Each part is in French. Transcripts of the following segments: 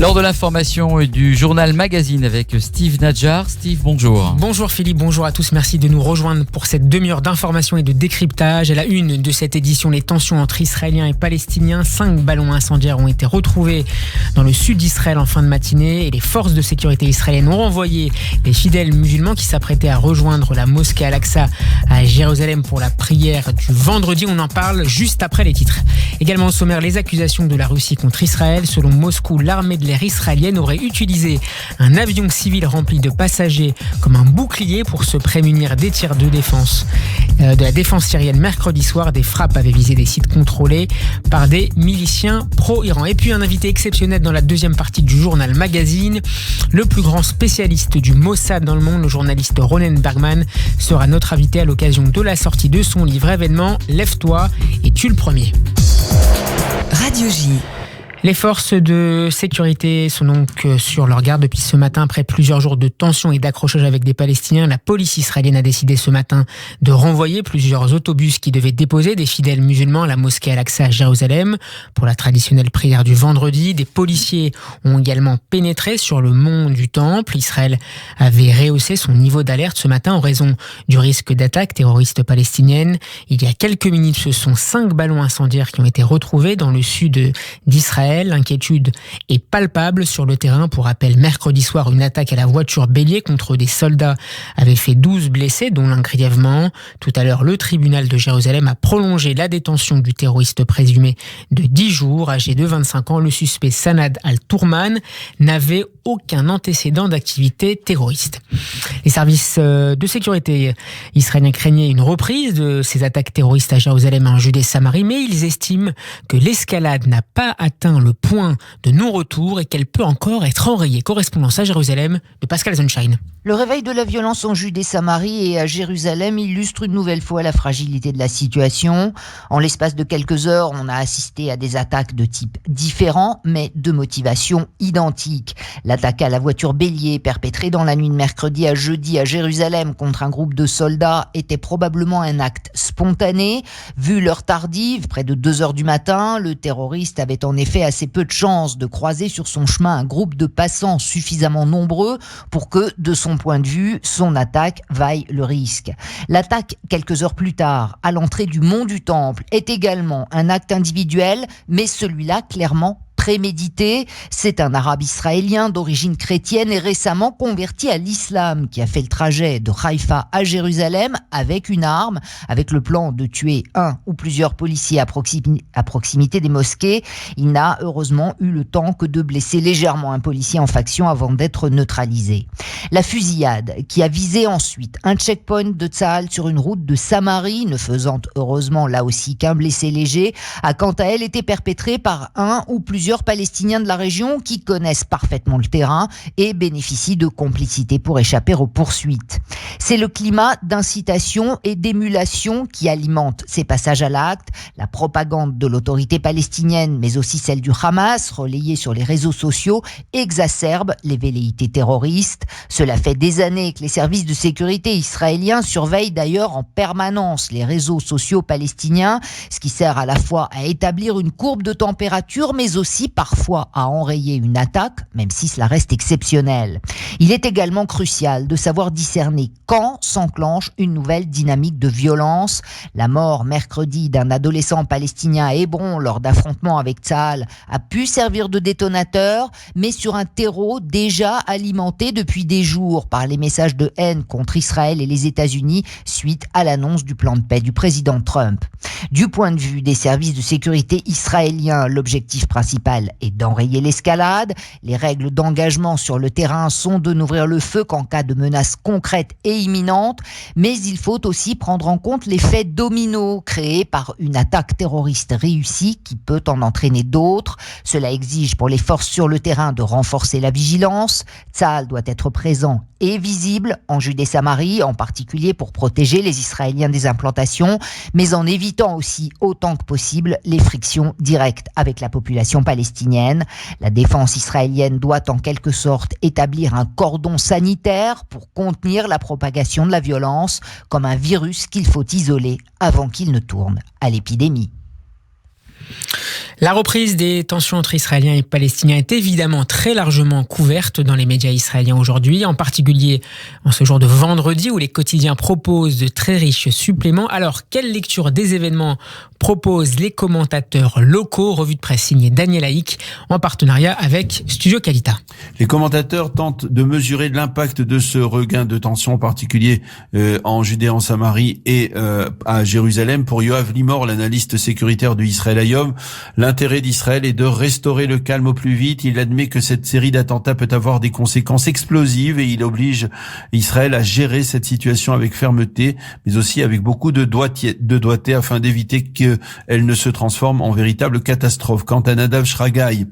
Lors de l'information du journal Magazine avec Steve Nadjar. Steve, bonjour. Bonjour Philippe, bonjour à tous. Merci de nous rejoindre pour cette demi-heure d'information et de décryptage. À la une de cette édition, les tensions entre Israéliens et Palestiniens. 5 ballons incendiaires ont été retrouvés dans le sud d'Israël en fin de matinée et les forces de sécurité israéliennes ont renvoyé les fidèles musulmans qui s'apprêtaient à rejoindre la mosquée Al-Aqsa à Jérusalem pour la prière du vendredi. On en parle juste après les titres. Également au sommaire, les accusations de la Russie contre Israël. Selon Moscou, l'armée de l'air israélienne aurait utilisé un avion civil rempli de passagers comme un bouclier pour se prémunir des tirs de défense de la défense syrienne mercredi soir. Des frappes avaient visé des sites contrôlés par des miliciens pro-Iran. Et puis un invité exceptionnel dans la deuxième partie du journal Magazine. Le plus grand spécialiste du Mossad dans le monde, le journaliste Ronen Bergman, sera notre invité à l'occasion de la sortie de son livre événement Lève-toi et tue le premier. Radio J. Les forces de sécurité sont donc sur leur garde depuis ce matin. Après plusieurs jours de tensions et d'accrochages avec des Palestiniens, la police israélienne a décidé ce matin de renvoyer plusieurs autobus qui devaient déposer des fidèles musulmans à la mosquée Al-Aqsa à Jérusalem pour la traditionnelle prière du vendredi. Des policiers ont également pénétré sur le mont du Temple. Israël avait rehaussé son niveau d'alerte ce matin en raison du risque d'attaque terroriste palestinienne. Il y a quelques minutes, ce sont 5 ballons incendiaires qui ont été retrouvés dans le sud d'Israël. L'inquiétude est palpable sur le terrain. Pour rappel, mercredi soir, une attaque à la voiture bélier contre des soldats avait fait 12 blessés, dont l'un grièvement. Tout à l'heure, le tribunal de Jérusalem a prolongé la détention du terroriste présumé de 10 jours. Âgé de 25 ans, le suspect Sanad al-Tourman n'avait aucun antécédent d'activité terroriste. Les services de sécurité israéliens craignaient une reprise de ces attaques terroristes à Jérusalem et en Judée-Samarie, mais ils estiment que l'escalade n'a pas atteint le point de non-retour et qu'elle peut encore être enrayée. Correspondance à Jérusalem de Pascal Sunshine. Le réveil de la violence en Judée-Samarie et à Jérusalem illustre une nouvelle fois la fragilité de la situation. En l'espace de quelques heures, on a assisté à des attaques de type différent, mais de motivation identique. L'attaque à la voiture bélier perpétrée dans la nuit de mercredi à jeudi à Jérusalem contre un groupe de soldats était probablement un acte spontané. Vu l'heure tardive, près de 2 heures du matin, le terroriste avait en effet assez peu de chances de croiser sur son chemin un groupe de passants suffisamment nombreux pour que, de son point de vue, son attaque vaille le risque. L'attaque, quelques heures plus tard, à l'entrée du mont du Temple, est également un acte individuel, mais celui-là clairement prémédité. C'est un arabe israélien d'origine chrétienne et récemment converti à l'islam qui a fait le trajet de Haïfa à Jérusalem avec une arme, avec le plan de tuer un ou plusieurs policiers à proximité des mosquées. Il n'a heureusement eu le temps que de blesser légèrement un policier en faction avant d'être neutralisé. La fusillade qui a visé ensuite un checkpoint de Tsahal sur une route de Samarie, ne faisant heureusement là aussi qu'un blessé léger, a quant à elle été perpétrée par un ou plusieurs Palestiniens de la région qui connaissent parfaitement le terrain et bénéficient de complicité pour échapper aux poursuites. C'est le climat d'incitation et d'émulation qui alimente ces passages à l'acte. La propagande de l'autorité palestinienne, mais aussi celle du Hamas, relayée sur les réseaux sociaux, exacerbe les velléités terroristes. Cela fait des années que les services de sécurité israéliens surveillent d'ailleurs en permanence les réseaux sociaux palestiniens, ce qui sert à la fois à établir une courbe de température, mais aussi parfois à enrayer une attaque, même si cela reste exceptionnel. Il est également crucial de savoir discerner quand s'enclenche une nouvelle dynamique de violence. La mort mercredi d'un adolescent palestinien à Hébron lors d'affrontements avec Tsahal a pu servir de détonateur, mais sur un terreau déjà alimenté depuis des jours par les messages de haine contre Israël et les États-Unis suite à l'annonce du plan de paix du président Trump. Du point de vue des services de sécurité israéliens, l'objectif principal est d'enrayer l'escalade. Les règles d'engagement sur le terrain sont de n'ouvrir le feu qu'en cas de menace concrète et imminente, mais il faut aussi prendre en compte l'effet domino créé par une attaque terroriste réussie qui peut en entraîner d'autres. Cela exige pour les forces sur le terrain de renforcer la vigilance. Tsahal doit être présent et visible en Judée-Samarie, en particulier pour protéger les Israéliens des implantations, mais en évitant aussi autant que possible les frictions directes avec la population palestinienne. La défense israélienne doit en quelque sorte établir un cordon sanitaire pour contenir la propagation de la violence, comme un virus qu'il faut isoler avant qu'il ne tourne à l'épidémie. La reprise des tensions entre Israéliens et Palestiniens est évidemment très largement couverte dans les médias israéliens aujourd'hui, en particulier en ce jour de vendredi où les quotidiens proposent de très riches suppléments. Alors, quelle lecture des événements proposent les commentateurs locaux? Revue de presse signée Daniel Haïk en partenariat avec Studio Kalita. Les commentateurs tentent de mesurer l'impact de ce regain de tension, en particulier en Judée, en Samarie et à Jérusalem. Pour Yoav Limor, l'analyste sécuritaire de Israël Hayom, l'intérêt d'Israël est de restaurer le calme au plus vite. Il admet que cette série d'attentats peut avoir des conséquences explosives et il oblige Israël à gérer cette situation avec fermeté, mais aussi avec beaucoup de doigté afin d'éviter qu'elle ne se transforme en véritable catastrophe. Quant à Nadav Shragai,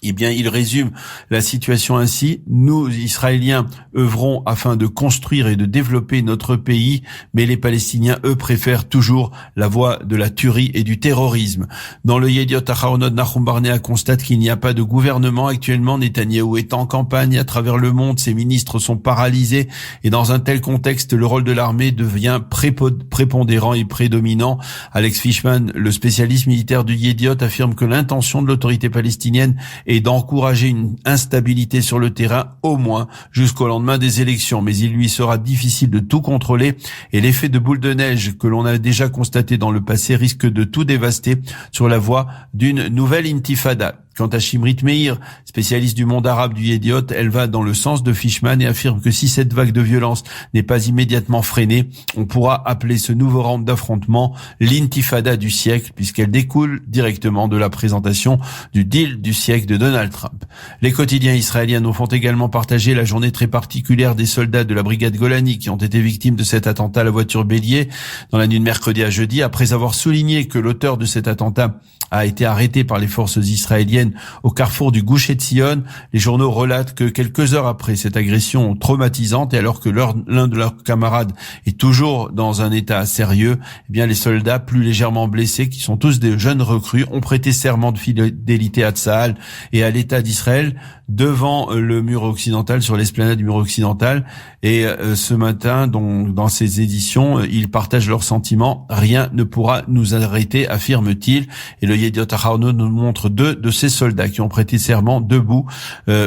eh bien, il résume la situation ainsi. Nous, Israéliens, œuvrons afin de construire et de développer notre pays, mais les Palestiniens, eux, préfèrent toujours la voie de la tuerie et du terrorisme. Dans le Yediot Aharonot, Nahum Barnea constate qu'il n'y a pas de gouvernement. Actuellement, Netanyahou est en campagne à travers le monde. Ses ministres sont paralysés. Et dans un tel contexte, le rôle de l'armée devient prépondérant et prédominant. Alex Fishman, le spécialiste militaire du Yediot, affirme que l'intention de l'autorité palestinienne et d'encourager une instabilité sur le terrain au moins jusqu'au lendemain des élections. Mais il lui sera difficile de tout contrôler et l'effet de boule de neige que l'on a déjà constaté dans le passé risque de tout dévaster sur la voie d'une nouvelle intifada. Quant à Shimrit Meir, spécialiste du monde arabe du Yediot, elle va dans le sens de Fishman et affirme que si cette vague de violence n'est pas immédiatement freinée, on pourra appeler ce nouveau round d'affrontement l'intifada du siècle, puisqu'elle découle directement de la présentation du deal du siècle de Donald Trump. Les quotidiens israéliens nous font également partager la journée très particulière des soldats de la brigade Golani qui ont été victimes de cet attentat à la voiture bélier dans la nuit de mercredi à jeudi, après avoir souligné que l'auteur de cet attentat a été arrêté par les forces israéliennes au carrefour du Gush Etzion. Les journaux relatent que quelques heures après cette agression traumatisante et alors que l'un de leurs camarades est toujours dans un état sérieux, eh bien les soldats plus légèrement blessés, qui sont tous des jeunes recrues, ont prêté serment de fidélité à Tsahal et à l'État d'Israël devant le mur occidental, sur l'esplanade du mur occidental. Et ce matin, donc, dans ces éditions, ils partagent leurs sentiments. Rien ne pourra nous arrêter, affirme-t-il. Et le Yediot Aharonot nous montre deux de ces soldats qui ont prêté serment debout,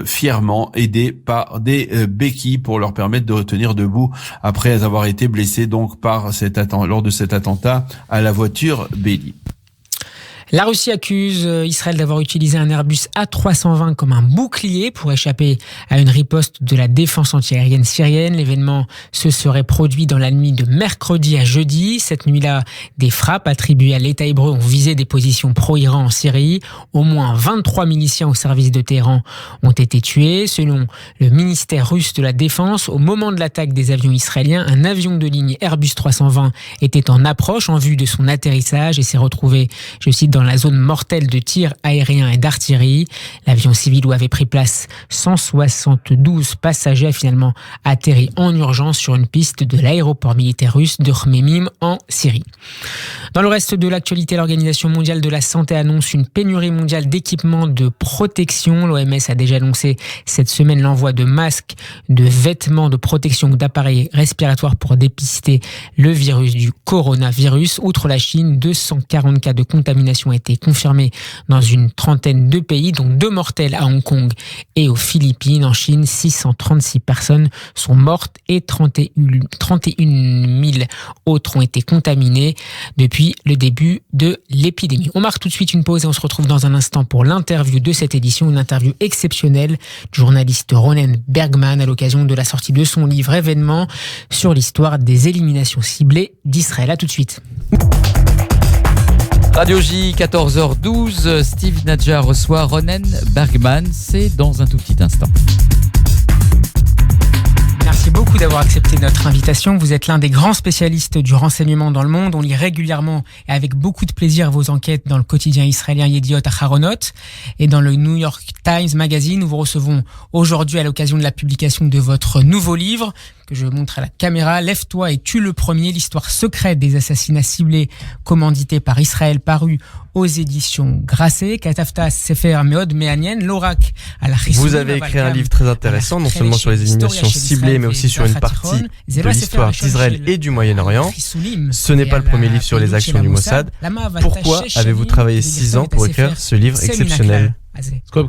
fièrement, aidés par des béquilles pour leur permettre de retenir debout après avoir été blessés donc par lors de cet attentat à la voiture bélier. La Russie accuse Israël d'avoir utilisé un Airbus A320 comme un bouclier pour échapper à une riposte de la défense antiaérienne syrienne. L'événement se serait produit dans la nuit de mercredi à jeudi. Cette nuit-là, des frappes attribuées à l'État hébreu ont visé des positions pro-Iran en Syrie. Au moins 23 miliciens au service de Téhéran ont été tués. Selon le ministère russe de la Défense, au moment de l'attaque des avions israéliens, un avion de ligne Airbus 320 était en approche en vue de son atterrissage et s'est retrouvé, je cite, dans la zone mortelle de tir aérien et d'artillerie. L'avion civil où avait pris place 172 passagers a finalement atterri en urgence sur une piste de l'aéroport militaire russe de Khmemim en Syrie. Dans le reste de l'actualité, l'Organisation mondiale de la santé annonce une pénurie mondiale d'équipements de protection. L'OMS a déjà annoncé cette semaine l'envoi de masques, de vêtements de protection ou d'appareils respiratoires pour dépister le virus du coronavirus. Outre la Chine, 240 cas de contamination ont été confirmés dans une trentaine de pays, dont 2 mortels à Hong Kong et aux Philippines. En Chine, 636 personnes sont mortes et 31 000 autres ont été contaminées depuis le début de l'épidémie. On marque tout de suite une pause et on se retrouve dans un instant pour l'interview de cette édition, une interview exceptionnelle du journaliste Ronen Bergman à l'occasion de la sortie de son livre Événements sur l'histoire des éliminations ciblées d'Israël. À tout de suite. Radio J, 14h12, Steve Nadjar reçoit Ronen Bergman, c'est dans un tout petit instant. Merci beaucoup d'avoir accepté notre invitation. Vous êtes l'un des grands spécialistes du renseignement dans le monde. On lit régulièrement et avec beaucoup de plaisir vos enquêtes dans le quotidien israélien Yediot Aharonot et dans le New York Times Magazine. Nous vous recevons aujourd'hui à l'occasion de la publication de votre nouveau livre que je montre à la caméra. Lève-toi et tue le premier, l'histoire secrète des assassinats ciblés commandités par Israël, paru aux éditions Grasset. Katafta Sefer Meod Me'anien, l'oracle à la Chissounim. Vous avez écrit un livre très intéressant, non seulement sur les éliminations ciblées, mais aussi sur une partie de l'histoire d'Israël et du Moyen-Orient. Ce n'est pas le premier livre sur les actions du Mossad. Pourquoi avez-vous travaillé 6 ans pour écrire ce livre exceptionnel ? Tout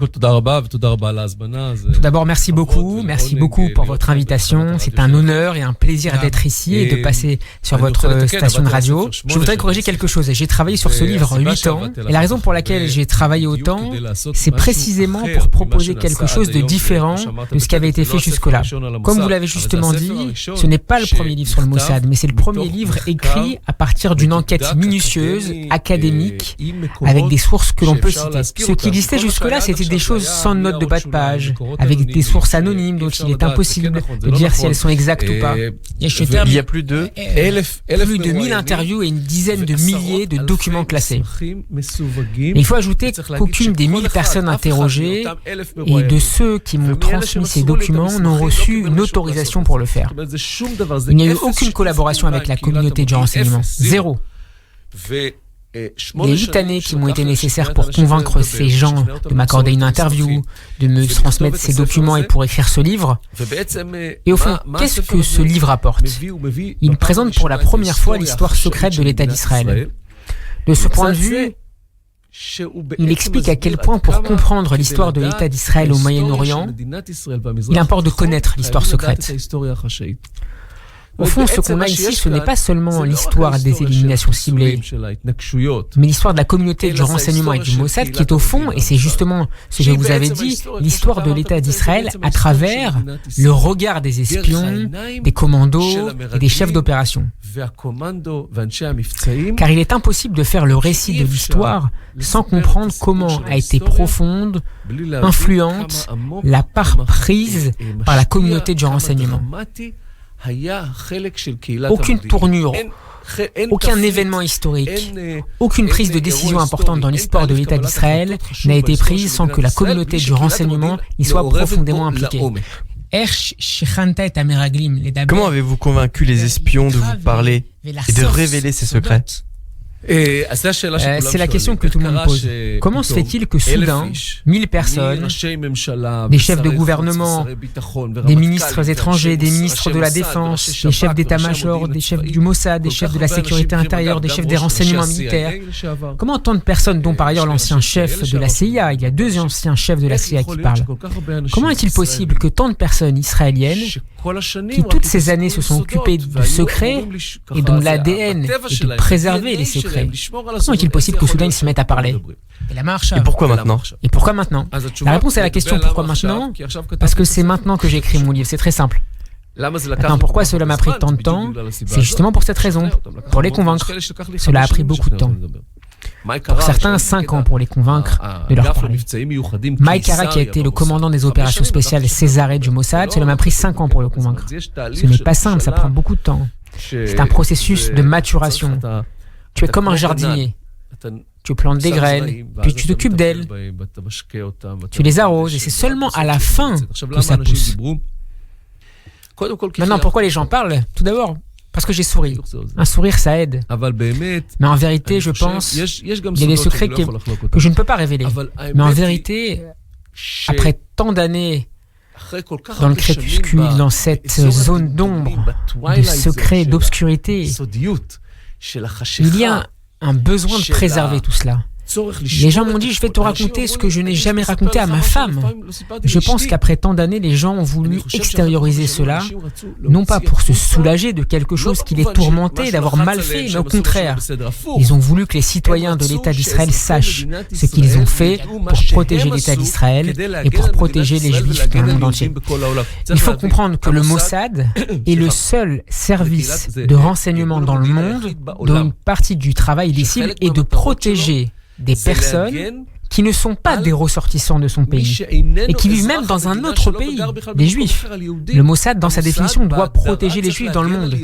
d'abord, merci beaucoup pour votre invitation. C'est un honneur et un plaisir d'être ici et de passer sur votre station de radio. Je voudrais corriger quelque chose. J'ai travaillé sur ce livre 8 ans et la raison pour laquelle j'ai travaillé autant, c'est précisément pour proposer quelque chose de différent de ce qui avait été fait jusque-là. Comme vous l'avez justement dit, ce n'est pas le premier livre sur le Mossad, mais c'est le premier livre écrit à partir d'une enquête minutieuse, académique, avec des sources que l'on peut citer. Ce qui existait jusque-là, c'était des choses sans note de bas de page, avec des sources anonymes dont il est impossible de dire si elles sont exactes ou pas. Il y a plus de 1000 interviews et une dizaine de milliers de documents classés. Et il faut ajouter qu'aucune des 1000 personnes interrogées et de ceux qui m'ont transmis ces documents n'ont reçu une autorisation pour le faire. Il n'y a eu aucune collaboration avec la communauté du renseignement. Zéro. Les 8 années qui m'ont été nécessaires pour convaincre ces gens de m'accorder une interview, de me transmettre ces documents et pour écrire ce livre. Et au fond, qu'est-ce que ce livre apporte ? Il présente pour la première fois l'histoire secrète de l'État d'Israël. De ce point de vue, il explique à quel point, pour comprendre l'histoire de l'État d'Israël au Moyen-Orient, il importe de connaître l'histoire secrète. Au fond, ce qu'on a ici, ce n'est pas seulement l'histoire des éliminations ciblées, mais l'histoire de la communauté du renseignement et du Mossad qui est au fond, et c'est justement ce que vous avez dit, l'histoire de l'État d'Israël à travers le regard des espions, des commandos et des chefs d'opération. Car il est impossible de faire le récit de l'histoire sans comprendre comment a été profonde, influente, la part prise par la communauté du renseignement. Aucune tournure, aucun événement historique, aucune prise de décision importante dans l'histoire de l'État d'Israël n'a été prise sans que la communauté du renseignement y soit profondément impliquée. Comment avez-vous convaincu les espions de vous parler et de révéler ces secrets ? C'est la question que tout le monde pose. Comment se fait-il que soudain, 1000 personnes, des chefs de gouvernement, des ministres étrangers, des ministres de la Défense, des chefs d'état-major, des chefs du Mossad, des chefs de la sécurité intérieure, des chefs des renseignements militaires, comment tant de personnes, dont par ailleurs l'ancien chef de la CIA, il y a 2 anciens chefs de la CIA qui parlent, comment est-il possible que tant de personnes israéliennes, qui toutes ces années se sont occupées de secrets et dont l'ADN est de préserver les secrets, comment est-il possible que soudain ils se mettent à parler ? Et pourquoi maintenant ? La réponse à la question pourquoi maintenant ? Parce que c'est maintenant que j'ai écrit mon livre, c'est très simple. Maintenant, pourquoi cela m'a pris tant de temps ? C'est justement pour cette raison, pour les convaincre. Cela a pris beaucoup de temps. Pour certains, 5 ans pour les convaincre de leur parler. Mike Hara, qui a été le commandant des opérations spéciales Césarée du Mossad, cela m'a pris 5 ans pour le convaincre. Ce n'est pas simple, ça prend beaucoup de temps. C'est un processus de maturation. Tu es comme un jardinier. Tu plantes des graines, puis tu t'occupes d'elles. Tu les arroses et c'est seulement à la fin que ça pousse. Maintenant, pourquoi les gens parlent ? Tout d'abord, parce que j'ai souri. Un sourire, ça aide. Mais en vérité, je pense, il y a des secrets que je ne peux pas révéler. Mais en vérité, après tant d'années dans le crépuscule, dans cette zone d'ombre, de secret, d'obscurité, il y a un besoin de préserver tout cela. Les gens m'ont dit, je vais te raconter ce que je n'ai jamais raconté à ma femme. Je pense qu'après tant d'années, les gens ont voulu extérioriser cela, non pas pour se soulager de quelque chose qui les tourmentait d'avoir mal fait, mais au contraire. Ils ont voulu que les citoyens de l'État d'Israël sachent ce qu'ils ont fait pour protéger l'État d'Israël et pour protéger les Juifs dans le monde entier. Il faut comprendre que le Mossad est le seul service de renseignement dans le monde dont une partie du travail des cibles est de protéger des personnes qui ne sont pas des ressortissants de son pays et qui vivent même dans un autre pays, des Juifs. Le Mossad, dans sa définition, doit protéger les Juifs dans le monde.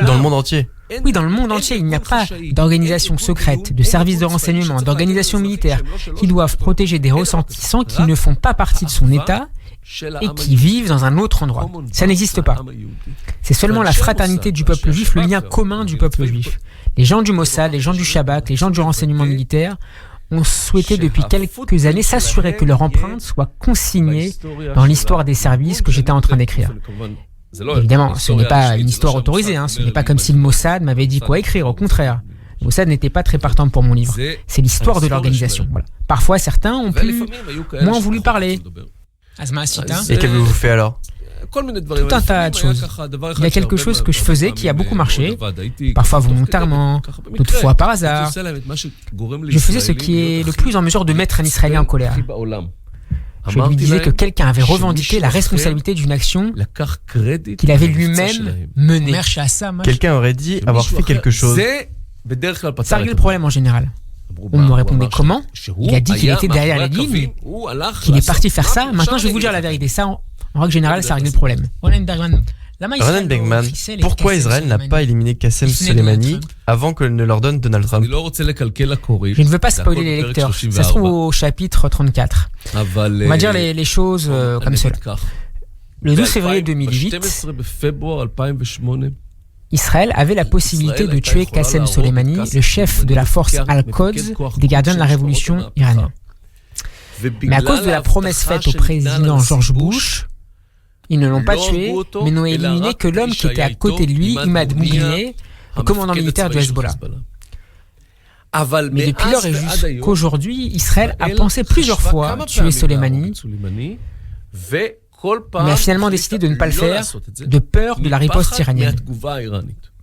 Dans le monde entier. Oui, dans le monde entier, il n'y a pas d'organisation secrète, de services de renseignement, d'organisations militaires qui doivent protéger des ressortissants qui ne font pas partie de son État et qui vivent dans un autre endroit. Ça n'existe pas. C'est seulement la fraternité du peuple juif, le lien commun du peuple juif. Les gens du Mossad, les gens du Shabak, les gens du renseignement militaire ont souhaité depuis quelques années s'assurer que leur empreinte soit consignée dans l'histoire des services que j'étais en train d'écrire. Évidemment, ce n'est pas une histoire autorisée, ce n'est pas comme si le Mossad m'avait dit quoi écrire, au contraire. Le Mossad n'était pas très partant pour mon livre. C'est l'histoire de l'organisation. Voilà. Parfois, certains ont moins voulu parler. Et qu'avez-vous fait alors ? Tout un tas de choses. Il y a quelque chose que je faisais qui a beaucoup marché, parfois volontairement, d'autres fois par hasard. Je faisais ce qui est le plus en mesure de mettre un Israélien en colère. Je lui disais que quelqu'un avait revendiqué la responsabilité d'une action qu'il avait lui-même menée. Quelqu'un aurait dit avoir fait quelque chose. Ça réglait le problème en général. On me répondait comment ? Il a dit qu'il était derrière les lignes, qu'il est parti faire ça. Maintenant, je vais vous dire la vérité. Ça, en règle générale, ça règle le problème. Ronen Bergman, pourquoi Israël n'a pas éliminé Qassem Soleimani avant que ne leur donne Donald Trump ? Je ne veux pas spoiler les lecteurs. Ça se trouve au chapitre 34. On va dire les choses comme cela. Le 12 février 2008, Israël avait la possibilité de tuer Qassem Soleimani, le chef de la force Al-Quds des gardiens de la révolution iranienne. Mais à cause de la promesse faite au président George Bush, ils ne l'ont pas tué, mais n'ont éliminé que l'homme qui était à côté de lui, Imad Mughniyeh, le commandant militaire du Hezbollah. Mais depuis lors et jusqu'aujourd'hui, Israël a pensé plusieurs fois tuer Soleimani, mais a finalement décidé de ne pas le faire, de peur de la riposte iranienne.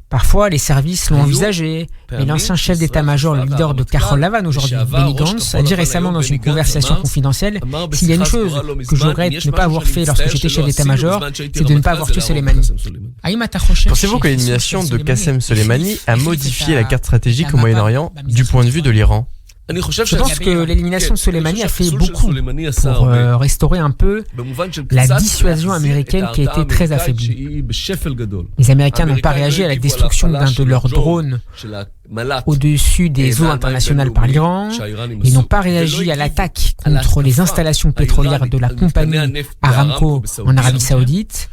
Parfois, les services l'ont envisagé, mais l'ancien chef d'état-major, le leader de Kahol Lavan aujourd'hui, Benny Gantz, a dit récemment dans une conversation confidentielle « S'il y a une chose que je regrette ne pas avoir fait lorsque j'étais chef d'état-major, c'est de ne pas avoir tué Soleimani. » Pensez-vous que l'élimination de Qassem Soleimani a modifié la carte stratégique au Moyen-Orient du point de vue de l'Iran ? Je pense que l'élimination de Soleimani a fait beaucoup pour restaurer un peu la dissuasion américaine qui a été très affaiblie. Les Américains n'ont pas réagi à la destruction d'un de leurs drones au-dessus des eaux internationales par l'Iran. Ils n'ont pas réagi à l'attaque contre les installations pétrolières de la compagnie Aramco en Arabie Saoudite.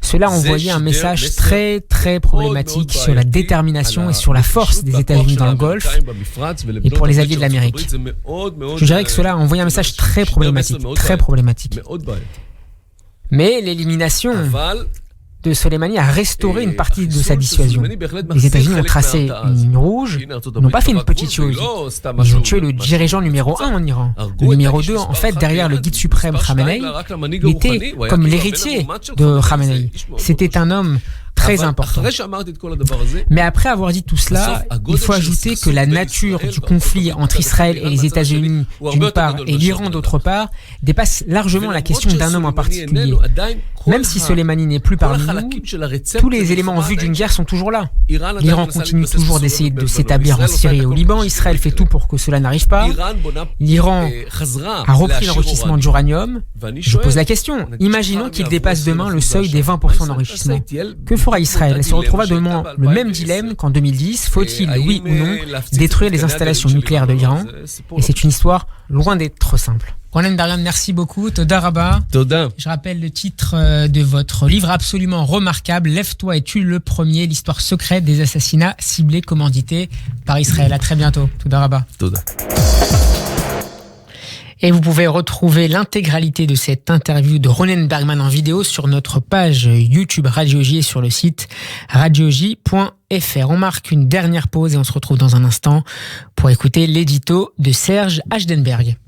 Cela envoyait un message très très problématique sur la détermination et sur la force des États-Unis dans le Golfe et pour les alliés de l'Amérique. Je dirais que cela a envoyé un message très problématique, très problématique. Mais l'élimination de Soleimani a restauré une partie de sa dissuasion. Les États-Unis ont tracé une ligne rouge, ils n'ont pas fait une petite chose. Ils ont tué le dirigeant numéro 1 en Iran. Le numéro 2, en fait, derrière le guide suprême Khamenei, il était comme l'héritier de Khamenei. C'était un homme très important. Mais après avoir dit tout cela, il faut ajouter que la nature du conflit entre Israël et les États-Unis d'une part et l'Iran d'autre part dépasse largement la question d'un homme en particulier. Même si Soleimani n'est plus parmi nous, tous les éléments en vue d'une guerre sont toujours là. L'Iran continue toujours d'essayer de s'établir en Syrie et au Liban. Israël fait tout pour que cela n'arrive pas. L'Iran a repris l'enrichissement d'uranium. Je pose la question. Imaginons qu'il dépasse demain le seuil des 20% d'enrichissement. Que fera Israël ? Elle se retrouvera devant le même dilemme qu'en 2010. Faut-il, oui ou non, détruire les installations nucléaires de l'Iran ? Et c'est une histoire loin d'être simple. Ronen Bergman, merci beaucoup. Toda Rabba. Toda. Je rappelle le titre de votre livre absolument remarquable, Lève-toi et tue le premier, l'histoire secrète des assassinats ciblés, commandités par Israël. À très bientôt. Toda Rabba. Toda. Et vous pouvez retrouver l'intégralité de cette interview de Ronen Bergman en vidéo sur notre page YouTube Radio J et sur le site radioj.fr. On marque une dernière pause et on se retrouve dans un instant pour écouter l'édito de Serge Achdenberg. –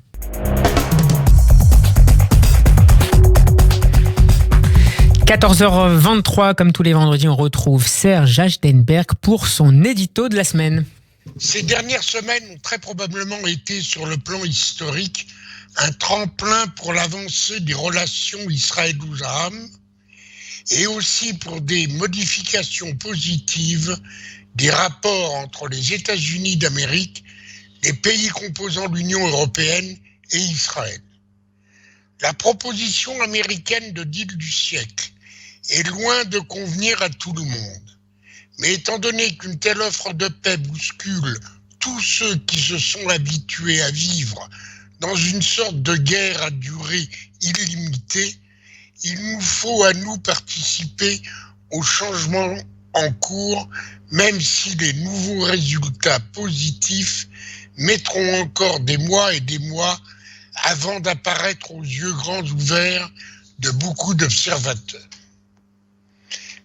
14h23, comme tous les vendredis, on retrouve Serge Achdenberg pour son édito de la semaine. Ces dernières semaines ont très probablement été, sur le plan historique, un tremplin pour l'avancée des relations israélo-arabes et aussi pour des modifications positives des rapports entre les États-Unis d'Amérique les pays composant l'Union européenne et Israël. La proposition américaine de deal du siècle est loin de convenir à tout le monde. Mais étant donné qu'une telle offre de paix bouscule tous ceux qui se sont habitués à vivre dans une sorte de guerre à durée illimitée, il nous faut à nous participer au changement en cours, même si les nouveaux résultats positifs mettront encore des mois et des mois avant d'apparaître aux yeux grands ouverts de beaucoup d'observateurs.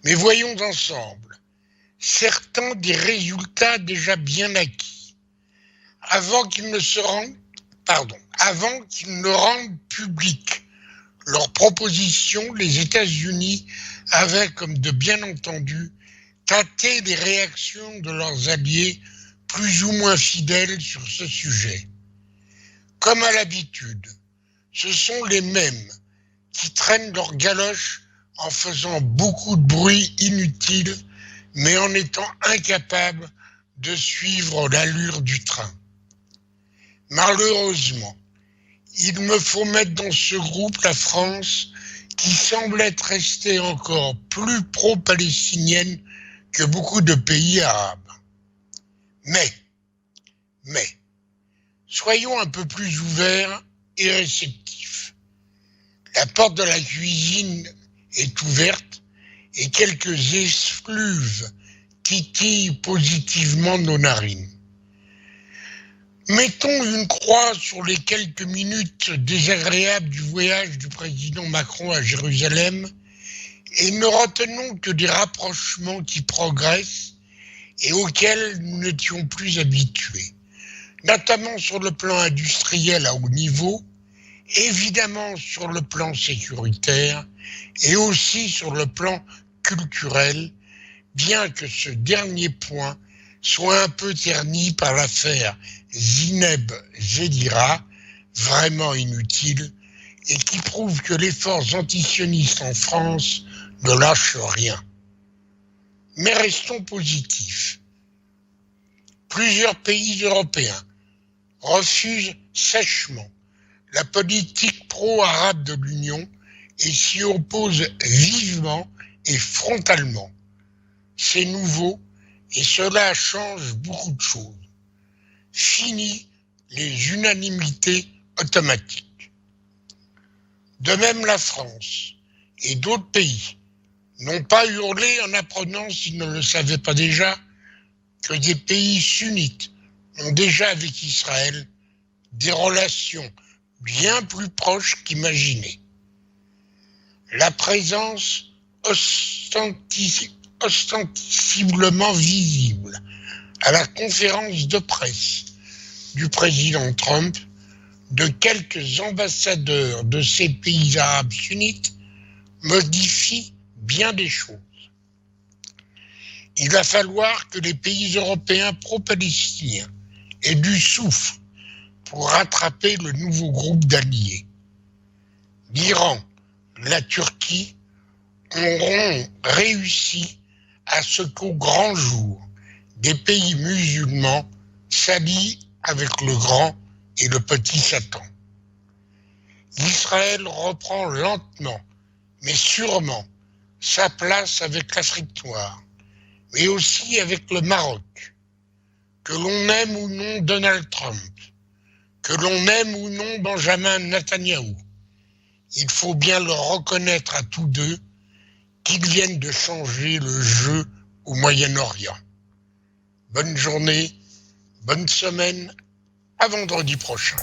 Mais voyons ensemble certains des résultats déjà bien acquis, avant qu'ils ne rendent public leurs propositions. Les États-Unis avaient, comme de bien entendu, tâté les réactions de leurs alliés plus ou moins fidèles sur ce sujet. Comme à l'habitude, ce sont les mêmes qui traînent leurs galoches en faisant beaucoup de bruit inutile, mais en étant incapables de suivre l'allure du train. Malheureusement, il me faut mettre dans ce groupe la France, qui semble être restée encore plus pro-palestinienne que beaucoup de pays arabes. Mais, soyons un peu plus ouverts et réceptifs. La porte de la cuisine est ouverte et quelques effluves titillent positivement nos narines. Mettons une croix sur les quelques minutes désagréables du voyage du président Macron à Jérusalem et ne retenons que des rapprochements qui progressent et auxquels nous n'étions plus habitués, notamment sur le plan industriel à haut niveau, évidemment sur le plan sécuritaire et aussi sur le plan culturel, bien que ce dernier point soit un peu terni par l'affaire Zineb-Zedira, vraiment inutile, et qui prouve que les forces antisionistes en France ne lâchent rien. Mais restons positifs. Plusieurs pays européens refusent sèchement la politique pro-arabe de l'Union et s'y opposent vivement et frontalement. C'est nouveau et cela change beaucoup de choses. Fini les unanimités automatiques. De même, la France et d'autres pays n'ont pas hurlé en apprenant, s'ils ne le savaient pas déjà, que des pays sunnites ont déjà avec Israël des relations bien plus proches qu'imaginées. La présence ostensiblement visible à la conférence de presse du président Trump de quelques ambassadeurs de ces pays arabes sunnites modifie bien des choses. Il va falloir que les pays européens pro-palestiniens aient du souffle pour rattraper le nouveau groupe d'alliés. L'Iran, la Turquie auront réussi à ce qu'au grand jour, des pays musulmans s'allient avec le grand et le petit Satan. Israël reprend lentement, mais sûrement, sa place avec l'Afrique noire, mais aussi avec le Maroc. Que l'on aime ou non Donald Trump, que l'on aime ou non Benjamin Netanyahou, il faut bien leur reconnaître à tous deux qu'ils viennent de changer le jeu au Moyen-Orient. Bonne journée, bonne semaine, à vendredi prochain.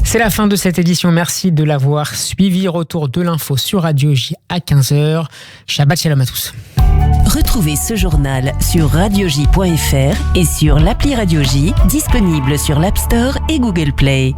C'est la fin de cette édition. Merci de l'avoir suivi. Retour de l'info sur Radio J à 15h. Shabbat shalom à tous. Retrouvez ce journal sur radioj.fr et sur l'appli Radio J, disponible sur l'App Store et Google Play.